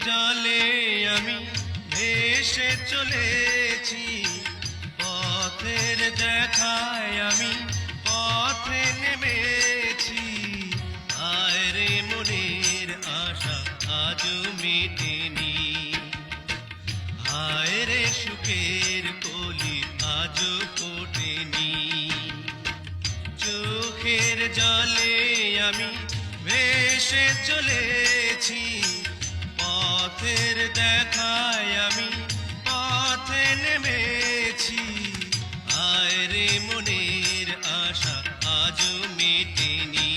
জলে আমি ভেসে চলেছি, পথের দেখায় আমি পথে নেমেছি। হায় রে মনের আশা আজও মেটেনি, হায় রে সুখের কলি আজও ফোটেনি। চোখের জলে আমি ভেসে চলেছি, পথের দেখায় আমি পথে নেমেছি। হায় রে মনের আশা আজও মেটেনি।